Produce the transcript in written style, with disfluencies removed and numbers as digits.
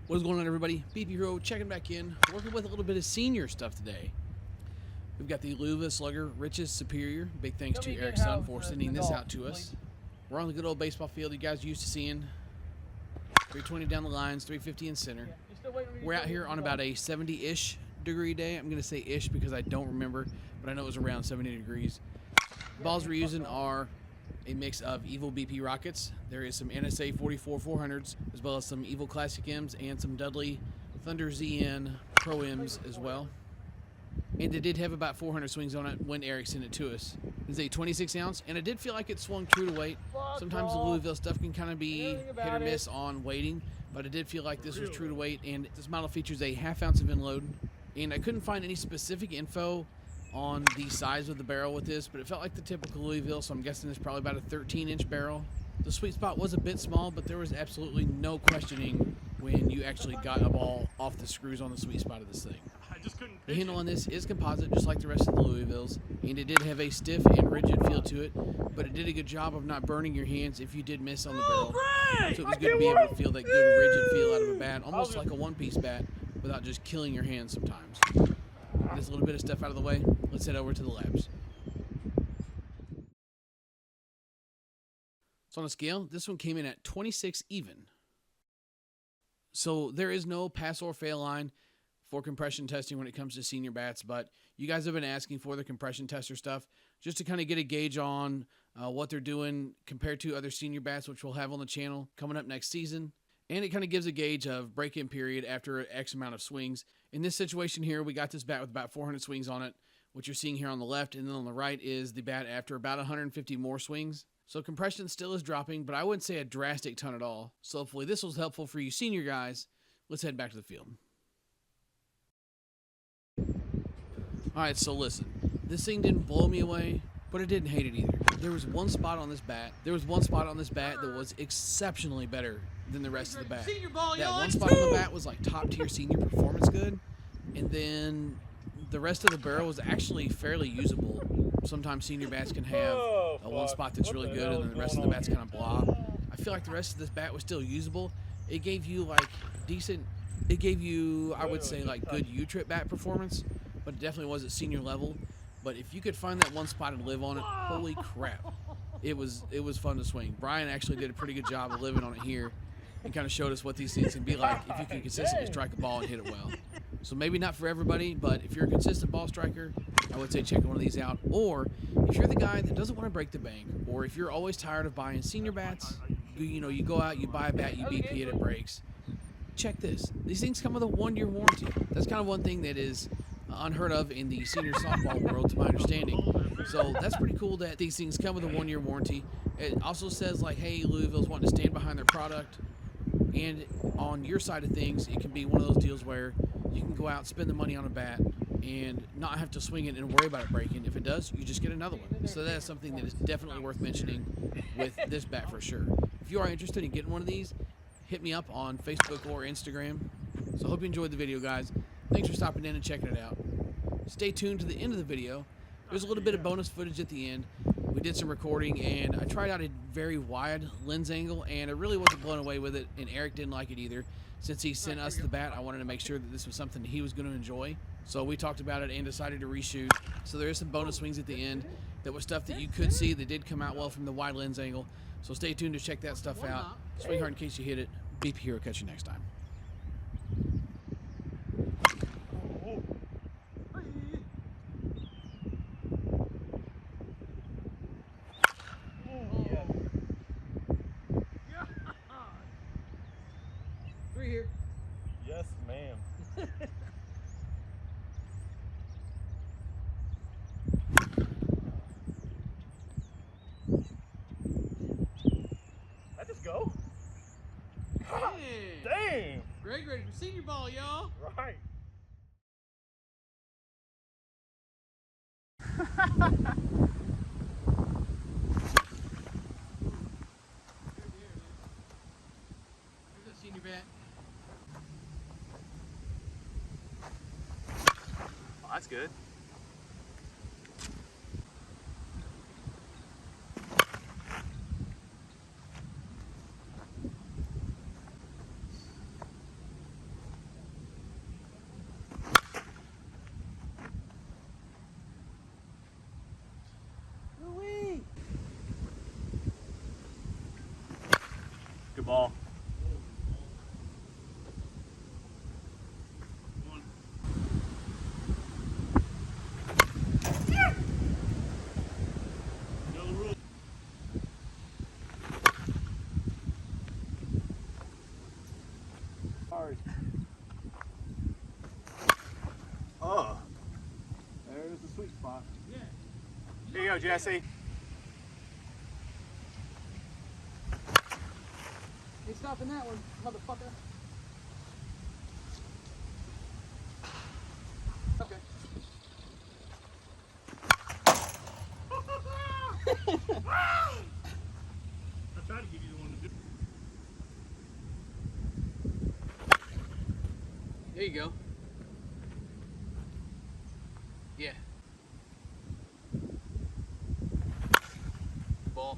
What's going on, everybody? BP Hero checking back in, working with a little bit of senior stuff today. We've got the Louisville Slugger, Ritch's Superior. Big thanks to Eric's son for sending this out to us. We're on the good old baseball field you guys are used to seeing. 320 down the lines, 350 in center. We're out here on about a 70-ish degree day. I'm going to say ish because I don't remember, but I know it was around 70 degrees. The balls we're using are a mix of Evil BP rockets. There is some NSA 44 400s, as well as some Evil Classic M's and some Dudley Thunder ZN Pro M's as well. And it did have about 400 swings on it when Eric sent it to us. It's a 26 ounce, and I did feel like it swung true to weight. Sometimes the Louisville stuff can kind of be hit or miss on weighting, but I did feel like this was true to weight, and this model features a ½ ounce of inload. And I couldn't find any specific info on the size of the barrel with this, but it felt like the typical Louisville, so I'm guessing it's probably about a 13-inch barrel. The sweet spot was a bit small, but there was absolutely no questioning when you actually got a ball off the screws on the sweet spot of this thing. The handle on this is composite, just like the rest of the Louisvilles, and it did have a stiff and rigid feel to it, but it did a good job of not burning your hands if you did miss on the barrel. So it was good to be able to feel that good rigid feel out of a bat, almost like a one-piece bat, without just killing your hands sometimes. There's a little bit of stuff out of the way. Let's head over to the labs. So on a scale, this one came in at 26 even. So there is no pass or fail line for compression testing when it comes to senior bats, but you guys have been asking for the compression tester stuff just to kind of get a gauge on what they're doing compared to other senior bats, which we'll have on the channel coming up next season. And it kind of gives a gauge of break-in period after X amount of swings. In this situation here, we got this bat with about 400 swings on it, what you're seeing here on the left, and then on the right is the bat after about 150 more swings. So compression still is dropping, but I wouldn't say a drastic ton at all. So hopefully this was helpful for you senior guys. Let's head back to the field. All right, so listen, this thing didn't blow me away, but I didn't hate it either. There was one spot on this bat that was exceptionally better than the rest of the bat. That one spot on the bat was like top tier senior performance good, and then the rest of the barrel was actually fairly usable. Sometimes senior bats can have a one spot that's really good, and then the rest of the bat's kind of blah. I feel like the rest of this bat was still usable. It gave you like decent, I would say like good U-trip bat performance, but it definitely was at senior level. But if you could find that one spot and live on it, holy crap. It was fun to swing. Brian actually did a pretty good job of living on it here and kind of showed us what these things can be like if you can consistently strike a ball and hit it well. So maybe not for everybody, but if you're a consistent ball striker, I would say check one of these out. Or if you're the guy that doesn't want to break the bank, or if you're always tired of buying senior bats, you go out, you buy a bat, you BP it, it breaks. Check this. These things come with a 1-year warranty. That's kind of one thing that is unheard of in the senior softball world, to my understanding. So that's pretty cool that these things come with a 1-year warranty. It also says like, hey, Louisville's wanting to stand behind their product. And on your side of things, it can be one of those deals where you can go out, spend the money on a bat, and not have to swing it and worry about it breaking. If it does, you just get another one. So that's something that is definitely worth mentioning with this bat for sure. If you are interested in getting one of these, hit me up on Facebook or Instagram. So I hope you enjoyed the video, guys. Thanks for stopping in and checking it out. Stay tuned to the end of the video. There's a little bit of bonus footage at the end. We did some recording, and I tried out a very wide lens angle, and I really wasn't blown away with it, and Eric didn't like it either. Since he sent us the bat, I wanted to make sure that this was something he was going to enjoy. So we talked about it and decided to reshoot. So there is some bonus swings at the end that was stuff that you could see that did come out well from the wide lens angle. So stay tuned to check that stuff out. Swing hard in case you hit it. BP Hero, catch you next time. Here. Yes, ma'am. I just go? Hey. Damn! Greg ready for senior ball, y'all. Right. There's a senior bat. Oh, that's good. Good ball. Oh, there's the sweet spot. Yeah. Here you go, Jesse. Ain't stopping that one, motherfucker. Okay. I tried to give you the one to do. There you go. Yeah. Ball.